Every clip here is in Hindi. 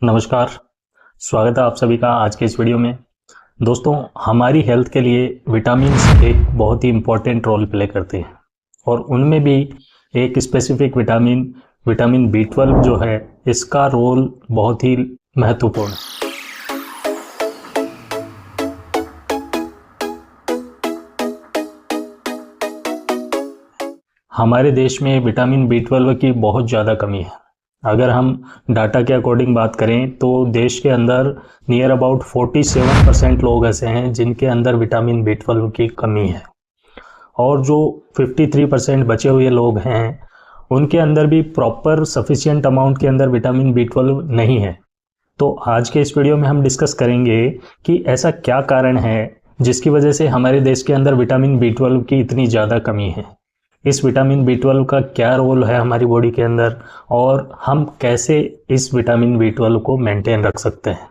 नमस्कार, स्वागत है आप सभी का आज के इस वीडियो में। दोस्तों, हमारी हेल्थ के लिए विटामिन्स एक बहुत ही इम्पोर्टेंट रोल प्ले करते हैं और उनमें भी एक स्पेसिफिक विटामिन B12 जो है, इसका रोल बहुत ही महत्वपूर्ण है। हमारे देश में विटामिन B12 की बहुत ज़्यादा कमी है। अगर हम डाटा के अकॉर्डिंग बात करें तो देश के अंदर नियर अबाउट 47% लोग ऐसे हैं जिनके अंदर विटामिन B12 की कमी है और जो 53% बचे हुए लोग हैं उनके अंदर भी प्रॉपर सफिशिएंट अमाउंट के अंदर विटामिन B12 नहीं है। तो आज के इस वीडियो में हम डिस्कस करेंगे कि ऐसा क्या कारण है जिसकी वजह से हमारे देश के अंदर विटामिन B12 की इतनी ज़्यादा कमी है। इस विटामिन B12 का क्या रोल है हमारी बॉडी के अंदर और हम कैसे इस विटामिन B12 को मेंटेन रख सकते हैं।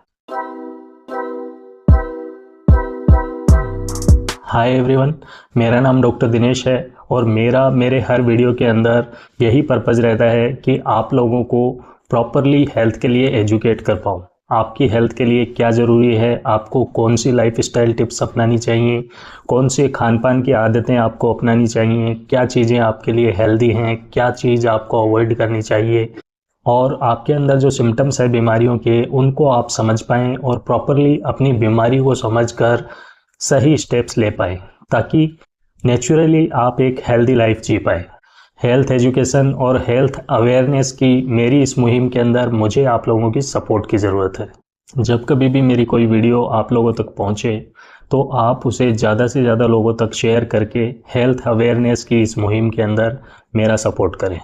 हाय एवरीवन, मेरा नाम डॉक्टर दिनेश है और मेरे हर वीडियो के अंदर यही पर्पज़ रहता है कि आप लोगों को प्रॉपरली हेल्थ के लिए एजुकेट कर पाऊँ। आपकी हेल्थ के लिए क्या ज़रूरी है, आपको कौन सी लाइफस्टाइल टिप्स अपनानी चाहिए, कौन से खान पान की आदतें आपको अपनानी चाहिए, क्या चीज़ें आपके लिए हेल्दी हैं, क्या चीज़ आपको अवॉइड करनी चाहिए और आपके अंदर जो सिम्टम्स है बीमारियों के उनको आप समझ पाएँ और प्रॉपरली अपनी बीमारी को समझकर सही स्टेप्स ले पाएँ ताकि नेचुरली आप एक हेल्दी लाइफ जी पाए। हेल्थ एजुकेशन और हेल्थ अवेयरनेस की मेरी इस मुहिम के अंदर मुझे आप लोगों की सपोर्ट की ज़रूरत है। जब कभी भी मेरी कोई वीडियो आप लोगों तक पहुंचे तो आप उसे ज़्यादा से ज़्यादा लोगों तक शेयर करके हेल्थ अवेयरनेस की इस मुहिम के अंदर मेरा सपोर्ट करें,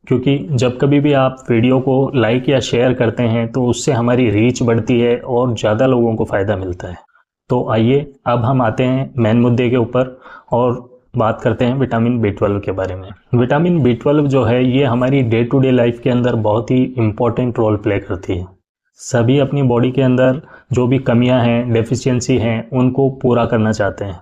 क्योंकि जब कभी भी आप वीडियो को लाइक या शेयर करते हैं तो उससे हमारी रीच बढ़ती है और ज़्यादा लोगों को फ़ायदा मिलता है। तो आइए अब हम आते हैं मेन मुद्दे के ऊपर और बात करते हैं विटामिन B12 के बारे में। विटामिन B12 जो है ये हमारी डे टू डे लाइफ के अंदर बहुत ही इम्पोर्टेंट रोल प्ले करती है। सभी अपनी बॉडी के अंदर जो भी कमियां हैं, डेफिशिएंसी हैं, उनको पूरा करना चाहते हैं।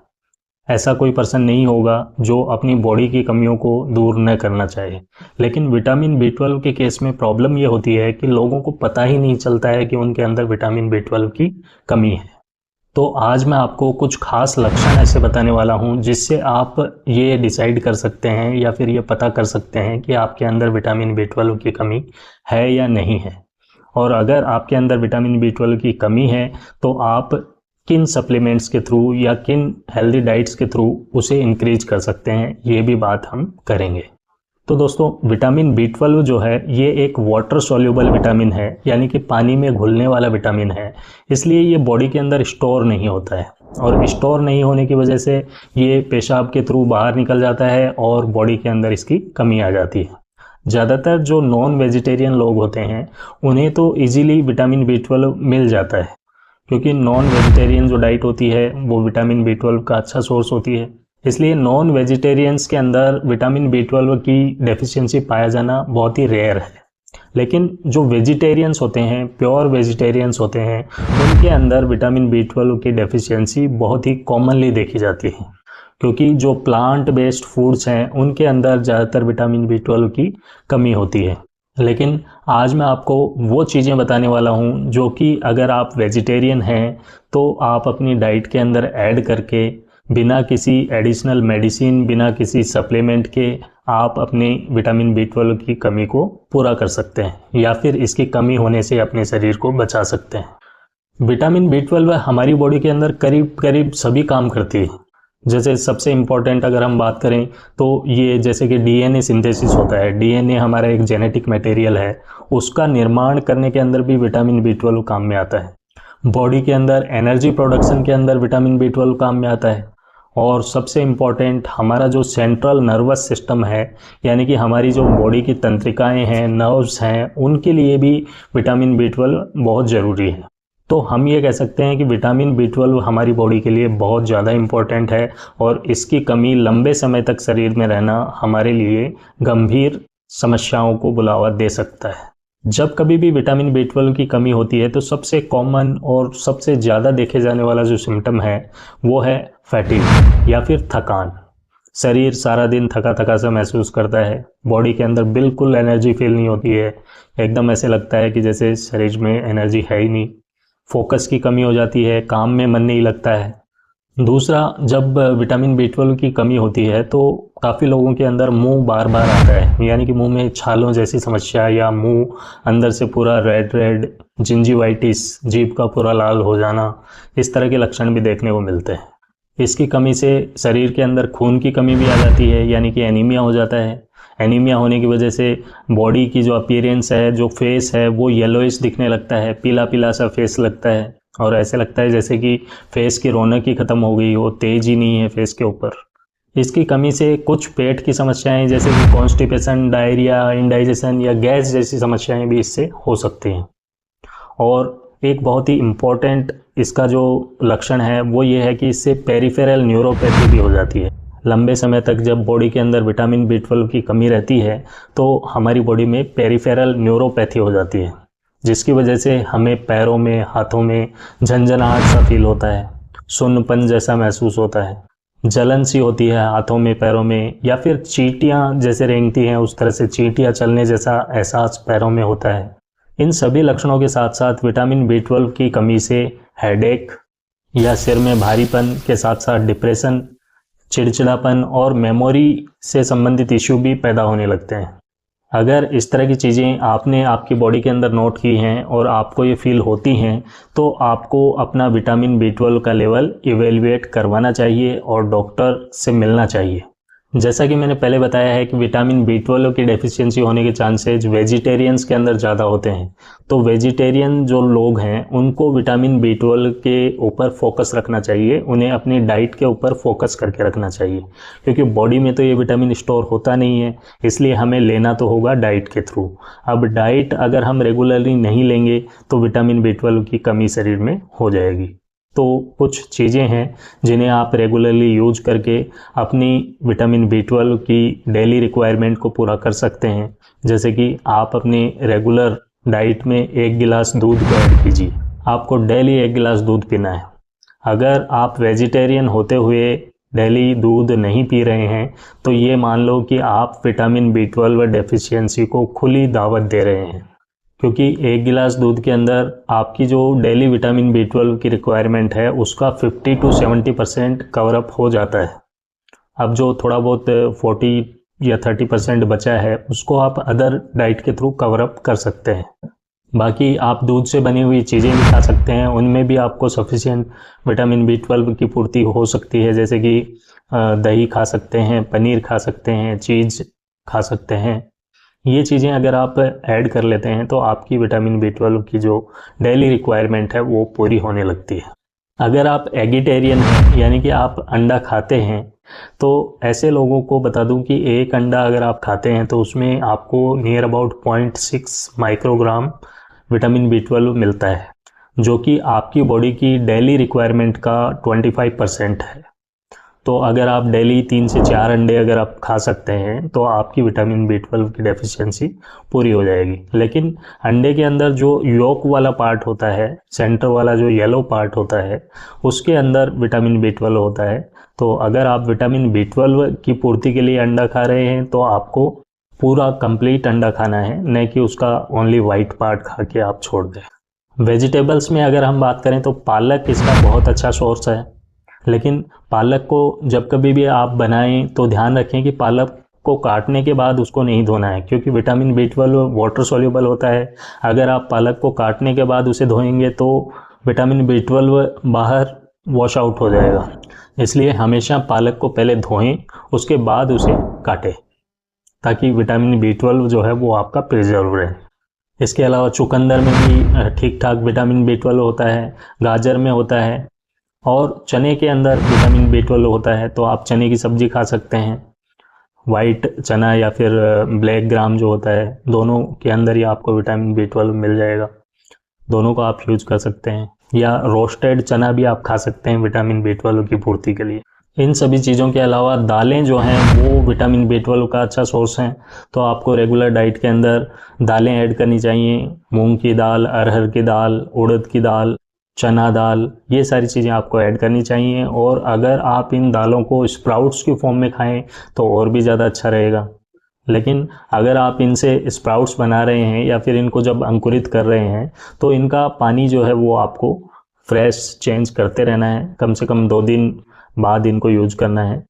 ऐसा कोई पर्सन नहीं होगा जो अपनी बॉडी की कमियों को दूर न करना चाहे। लेकिन विटामिन B12 के केस में प्रॉब्लम ये होती है कि लोगों को पता ही नहीं चलता है कि उनके अंदर विटामिन B12 की कमी है। तो आज मैं आपको कुछ खास लक्षण ऐसे बताने वाला हूं जिससे आप ये डिसाइड कर सकते हैं या फिर ये पता कर सकते हैं कि आपके अंदर विटामिन B12 की कमी है या नहीं है। और अगर आपके अंदर विटामिन B12 की कमी है तो आप किन सप्लीमेंट्स के थ्रू या किन हेल्दी डाइट्स के थ्रू उसे इंक्रीज कर सकते हैं, ये भी बात हम करेंगे। तो दोस्तों, विटामिन B12 जो है ये एक वाटर सॉल्युबल विटामिन है, यानी कि पानी में घुलने वाला विटामिन है। इसलिए ये बॉडी के अंदर स्टोर नहीं होता है और स्टोर नहीं होने की वजह से ये पेशाब के थ्रू बाहर निकल जाता है और बॉडी के अंदर इसकी कमी आ जाती है। ज़्यादातर जो नॉन वेजिटेरियन लोग होते हैं उन्हें तो ईजिली विटामिन B12 मिल जाता है, क्योंकि नॉन वेजिटेरियन जो डाइट होती है वो विटामिन B12 का अच्छा सोर्स होती है। इसलिए नॉन वेजिटेरियंस के अंदर विटामिन B12 की डेफिशिएंसी पाया जाना बहुत ही रेयर है। लेकिन जो वेजिटेरियंस होते हैं, प्योर वेजिटेरियंस होते हैं, उनके अंदर विटामिन B12 की डेफिशिएंसी बहुत ही कॉमनली देखी जाती है, क्योंकि जो प्लांट बेस्ड फूड्स हैं उनके अंदर ज़्यादातर विटामिन B12 की कमी होती है। लेकिन आज मैं आपको वो चीज़ें बताने वाला हूँ जो कि अगर आप वेजिटेरियन हैं तो आप अपनी डाइट के अंदर ऐड करके बिना किसी एडिशनल मेडिसिन, बिना किसी सप्लीमेंट के आप अपनी विटामिन B12 की कमी को पूरा कर सकते हैं या फिर इसकी कमी होने से अपने शरीर को बचा सकते हैं। विटामिन B12 हमारी बॉडी के अंदर करीब करीब सभी काम करती है। जैसे सबसे इम्पॉर्टेंट अगर हम बात करें तो ये जैसे कि DNA सिंथेसिस होता है। DNA हमारा एक जेनेटिक मटेरियल है, उसका निर्माण करने के अंदर भी विटामिन B12 काम में आता है। बॉडी के अंदर एनर्जी प्रोडक्शन के अंदर विटामिन B12 काम में आता है। और सबसे इम्पॉर्टेंट हमारा जो सेंट्रल नर्वस सिस्टम है, यानी कि हमारी जो बॉडी की तंत्रिकाएं हैं, नर्व्स हैं, उनके लिए भी विटामिन B12 बहुत ज़रूरी है। तो हम ये कह सकते हैं कि विटामिन B12 हमारी बॉडी के लिए बहुत ज़्यादा इम्पॉर्टेंट है और इसकी कमी लंबे समय तक शरीर में रहना हमारे लिए गंभीर समस्याओं को बुलावा दे सकता है। जब कभी भी विटामिन B12 की कमी होती है तो सबसे कॉमन और सबसे ज़्यादा देखे जाने वाला जो सिम्टम है वो है फैटिग या फिर थकान। शरीर सारा दिन थका थका सा महसूस करता है, बॉडी के अंदर बिल्कुल एनर्जी फील नहीं होती है, एकदम ऐसे लगता है कि जैसे शरीर में एनर्जी है ही नहीं। फोकस की कमी हो जाती है, काम में मन नहीं लगता है। दूसरा, जब विटामिन B12 की कमी होती है तो काफ़ी लोगों के अंदर मुंह बार बार आता है, यानी कि मुंह में छालों जैसी समस्या या मुंह अंदर से पूरा रेड रेड, जिंजीवाइटिस, जीभ का पूरा लाल हो जाना, इस तरह के लक्षण भी देखने को मिलते हैं। इसकी कमी से शरीर के अंदर खून की कमी भी आ जाती है, यानी कि एनीमिया हो जाता है। एनीमिया होने की वजह से बॉडी की जो अपीयरेंस है, जो फेस है, वो येलोइश दिखने लगता है, पीला पीला सा फेस लगता है और ऐसे लगता है जैसे कि फेस की रौनक ही खत्म हो गई हो, तेज ही नहीं है फेस के ऊपर। इसकी कमी से कुछ पेट की समस्याएं जैसे कि कॉन्स्टिपेशन, डायरिया, इंडाइजेशन या गैस जैसी समस्याएं भी इससे हो सकती हैं। और एक बहुत ही इम्पोर्टेंट इसका जो लक्षण है वो ये है कि इससे पेरिफेरल न्यूरोपैथी भी हो जाती है। लंबे समय तक जब बॉडी के अंदर विटामिन B12 की कमी रहती है तो हमारी बॉडी में पेरिफेरल न्यूरोपैथी हो जाती है, जिसकी वजह से हमें पैरों में, हाथों में झंझनाहट सा फील होता है, सुन्नपन जैसा महसूस होता है, जलन सी होती है हाथों में, पैरों में, या फिर चींटियाँ जैसे रेंगती हैं उस तरह से चींटियाँ चलने जैसा एहसास पैरों में होता है। इन सभी लक्षणों के साथ साथ विटामिन B12 की कमी से हेडेक या सिर में भारीपन के साथ साथ डिप्रेशन, चिड़चिड़ापन और मेमोरी से संबंधित इश्यू भी पैदा होने लगते हैं। अगर इस तरह की चीज़ें आपने आपकी बॉडी के अंदर नोट की हैं और आपको ये फील होती हैं तो आपको अपना विटामिन B12 का लेवल इवेल्युएट करवाना चाहिए और डॉक्टर से मिलना चाहिए। जैसा कि मैंने पहले बताया है कि विटामिन B12 की डेफिशिएंसी होने के चांसेज वेजिटेरियंस के अंदर ज़्यादा होते हैं, तो वेजिटेरियन जो लोग हैं उनको विटामिन B12 के ऊपर फोकस रखना चाहिए, उन्हें अपनी डाइट के ऊपर फोकस करके रखना चाहिए, क्योंकि बॉडी में तो ये विटामिन स्टोर होता नहीं है, इसलिए हमें लेना तो होगा डाइट के थ्रू। अब डाइट अगर हम रेगुलरली नहीं लेंगे तो विटामिन B12 की कमी शरीर में हो जाएगी। तो कुछ चीज़ें हैं जिन्हें आप रेगुलरली यूज करके अपनी विटामिन B12 की डेली रिक्वायरमेंट को पूरा कर सकते हैं। जैसे कि आप अपनी रेगुलर डाइट में 1 गिलास दूध को ऐड कीजिए। आपको डेली 1 गिलास दूध पीना है। अगर आप वेजिटेरियन होते हुए डेली दूध नहीं पी रहे हैं तो ये मान लो कि आप विटामिन B12 डेफिशिएंसी को खुली दावत दे रहे हैं, क्योंकि 1 गिलास दूध के अंदर आपकी जो डेली विटामिन B12 की रिक्वायरमेंट है उसका 50 to 70% कवर अप हो जाता है। अब जो थोड़ा बहुत 40 या 30% बचा है उसको आप अदर डाइट के थ्रू कवर अप कर सकते हैं। बाकी आप दूध से बनी हुई चीज़ें भी खा सकते हैं, उनमें भी आपको सफिशिएंट विटामिन B12 की पूर्ति हो सकती है। जैसे कि दही खा सकते हैं, पनीर खा सकते हैं, चीज़ खा सकते हैं। ये चीज़ें अगर आप ऐड कर लेते हैं तो आपकी विटामिन B12 की जो डेली रिक्वायरमेंट है वो पूरी होने लगती है। अगर आप एगिटेरियन हैं, यानी कि आप अंडा खाते हैं, तो ऐसे लोगों को बता दूं कि एक अंडा अगर आप खाते हैं तो उसमें आपको near about 0.6 microgram vitamin B12 मिलता है, जो कि आपकी बॉडी की डेली रिक्वायरमेंट का 25% है। तो अगर आप डेली 3 से 4 अंडे अगर आप खा सकते हैं तो आपकी विटामिन B12 की डेफिशिएंसी पूरी हो जाएगी। लेकिन अंडे के अंदर जो योक वाला पार्ट होता है, सेंटर वाला जो येलो पार्ट होता है, उसके अंदर विटामिन B12 होता है। तो अगर आप विटामिन B12 की पूर्ति के लिए अंडा खा रहे हैं तो आपको पूरा कंप्लीट अंडा खाना है, न कि उसका ओनली वाइट पार्ट खा के आप छोड़ दें। वेजिटेबल्स में अगर हम बात करें तो पालक इसका बहुत अच्छा सोर्स है, लेकिन पालक को जब कभी भी आप बनाएं तो ध्यान रखें कि पालक को काटने के बाद उसको नहीं धोना है, क्योंकि विटामिन B12 वाटर सॉल्युबल होता है। अगर आप पालक को काटने के बाद उसे धोएंगे तो विटामिन B12 बाहर वॉश आउट हो जाएगा। इसलिए हमेशा पालक को पहले धोएं, उसके बाद उसे काटें, ताकि विटामिन B12 जो है वो आपका प्रिजर्व रहे। इसके अलावा चुकंदर में भी ठीक ठाक विटामिन B12 होता है, गाजर में होता है और चने के अंदर विटामिन B12 होता है। तो आप चने की सब्जी खा सकते हैं, वाइट चना या फिर ब्लैक ग्राम जो होता है, दोनों के अंदर ही आपको विटामिन B12 मिल जाएगा। दोनों को आप यूज कर सकते हैं, या रोस्टेड चना भी आप खा सकते हैं विटामिन B12 की पूर्ति के लिए। इन सभी चीज़ों के अलावा दालें जो हैं वो विटामिन B12 का अच्छा सोर्स हैं। तो आपको रेगुलर डाइट के अंदर दालें ऐड करनी चाहिए। मूंग की दाल, अरहर की दाल, उड़द की दाल, चना दाल, ये सारी चीज़ें आपको ऐड करनी चाहिए। और अगर आप इन दालों को स्प्राउट्स की फॉर्म में खाएं तो और भी ज़्यादा अच्छा रहेगा। लेकिन अगर आप इनसे स्प्राउट्स बना रहे हैं या फिर इनको जब अंकुरित कर रहे हैं तो इनका पानी जो है वो आपको फ्रेश चेंज करते रहना है, कम से कम 2 दिन बाद इनको यूज करना है।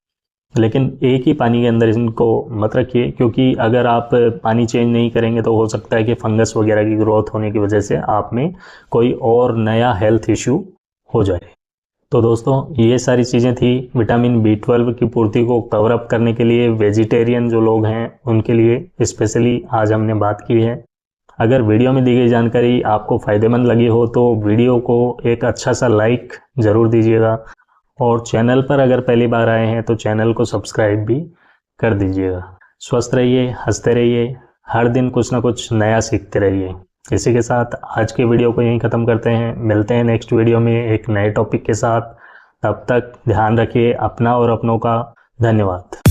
लेकिन एक ही पानी के अंदर इनको मत रखिए, क्योंकि अगर आप पानी चेंज नहीं करेंगे तो हो सकता है कि फंगस वगैरह की ग्रोथ होने की वजह से आप में कोई और नया हेल्थ इश्यू हो जाए। तो दोस्तों ये सारी चीज़ें थी विटामिन B12 की पूर्ति को कवर अप करने के लिए वेजिटेरियन जो लोग हैं उनके लिए स्पेशली आज हमने बात की है। अगर वीडियो में दी गई जानकारी आपको फ़ायदेमंद लगी हो तो वीडियो को एक अच्छा सा लाइक ज़रूर दीजिएगा, और चैनल पर अगर पहली बार आए हैं तो चैनल को सब्सक्राइब भी कर दीजिएगा। स्वस्थ रहिए, हंसते रहिए, हर दिन कुछ ना कुछ नया सीखते रहिए। इसी के साथ आज के वीडियो को यहीं ख़त्म करते हैं। मिलते हैं नेक्स्ट वीडियो में एक नए टॉपिक के साथ। तब तक ध्यान रखिए अपना और अपनों का। धन्यवाद।